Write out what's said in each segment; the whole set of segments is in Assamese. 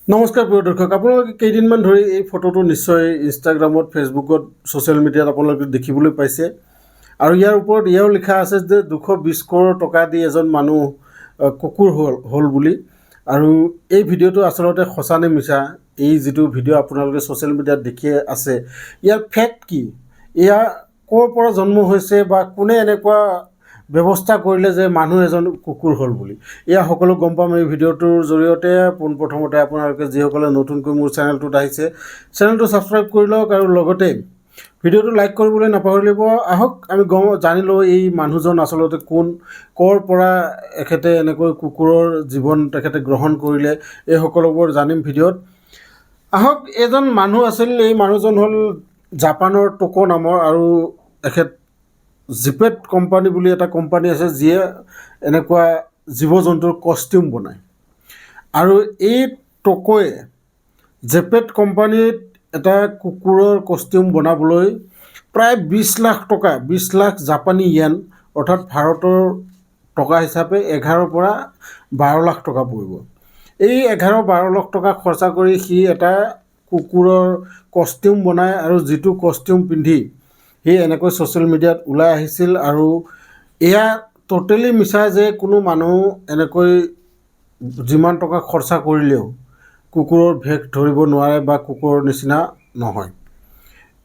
নমস্কাৰ প্ৰিয় দৰ্শক, আপোনালোকে কেইদিনমান ধৰি এই ফটোটো নিশ্চয় ইনষ্টাগ্ৰামত, ফেচবুকত, ছ'চিয়েল মিডিয়াত আপোনালোকে দেখিবলৈ পাইছে। আৰু ইয়াৰ ওপৰত এয়াও লিখা আছে যে 220 কৰোৰ টকা দি এজন মানুহ কুকুৰ হ'ল বুলি। আৰু এই ভিডিঅ'টো আচলতে সঁচা নে মিছা, এই যিটো ভিডিঅ' আপোনালোকে ছ'চিয়েল মিডিয়াত দেখি আছে, ইয়াৰ ফেক্ট কি, এয়া ক'ৰ পৰা জন্ম হৈছে বা কোনে এনেকুৱা ব্যৱস্থা কৰিলে যে মানুহ এজন কুকুৰ হ'ল বুলি, এয়া সকলো গম পাম এই ভিডিঅ'টোৰ জৰিয়তে। পোনপ্ৰথমতে আপোনালোকে যিসকলে নতুনকৈ মোৰ চেনেলটোত আহিছে, চেনেলটো ছাবস্ক্ৰাইব কৰি লওক আৰু লগতে ভিডিঅ'টো লাইক কৰিবলৈ নাপাহৰিব। আহক আমি জানি লওঁ এই মানুহজন আচলতে কোন, ক'ৰ পৰা এখেতে এনেকৈ কুকুৰৰ জীৱন তেখেতে গ্ৰহণ কৰিলে, এই সকলোবোৰ জানিম ভিডিঅ'ত। আহক, এজন মানুহ আছিল, এই মানুহজন হ'ল জাপানৰ টোকো নামৰ, আৰু এখেত জিপেট কোম্পানী বুলি এটা কোম্পানী আছে যিয়ে এনেকুৱা জীৱ জন্তুৰ কষ্টিউম বনায়। আৰু এই টোকোৱে জেপেট কোম্পানীত এটা কুকুৰৰ কষ্টিউম বনাবলৈ প্ৰায় 20 লাখ টকা, 20 লাখ জাপানী য়েন, অৰ্থাৎ ভাৰতৰ টকা হিচাপে 11 পৰা 12 লাখ টকা পৰিব। এই 11-12 লাখ টকা খৰচা কৰি সি এটা কুকুৰৰ কষ্টিউম বনায়, আৰু যিটো কষ্টিউম পিন্ধি সি এনেকৈ ছ'চিয়েল মিডিয়াত ওলাই আহিছিল। আৰু এয়া টোটেলি মিছা যে কোনো মানুহ এনেকৈ যিমান টকা খৰচা কৰিলেও কুকুৰৰ ভেক ধৰিব নোৱাৰে বা কুকুৰৰ নিচিনা নহয়।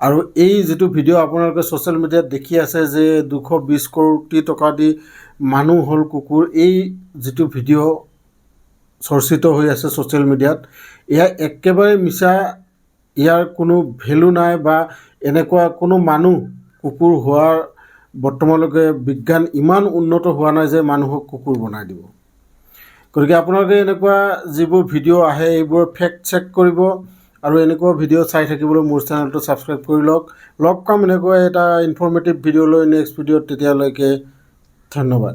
আৰু এই যিটো ভিডিঅ' আপোনালোকে ছ'চিয়েল মিডিয়াত দেখি আছে যে 220 কোটি টকা দি মানুহ হ'ল কুকুৰ, এই যিটো ভিডিঅ' চৰ্চিত হৈ আছে ছ'চিয়েল মিডিয়াত, এয়া একেবাৰে মিছা। ইয়াৰ কোনো ভেলু নাই বা এনেকুৱা কোনো মানুহ কুকুৰ হোৱাৰ বৰ্তমানলৈকে বিজ্ঞান ইমান উন্নত হোৱা নাই যে মানুহক কুকুৰ বনাই দিব। গতিকে আপোনালোকে এনেকুৱা যিবোৰ ভিডিঅ' আহে এইবোৰ ফেক্ট চেক কৰিব, আৰু এনেকুৱা ভিডিঅ' চাই থাকিবলৈ মোৰ চেনেলটো ছাবস্ক্ৰাইব কৰি লওক। লগ পাম এনেকুৱা এটা ইনফৰ্মেটিভ ভিডিঅ' লৈ নেক্সট ভিডিঅ'ত, তেতিয়ালৈকে ধন্যবাদ।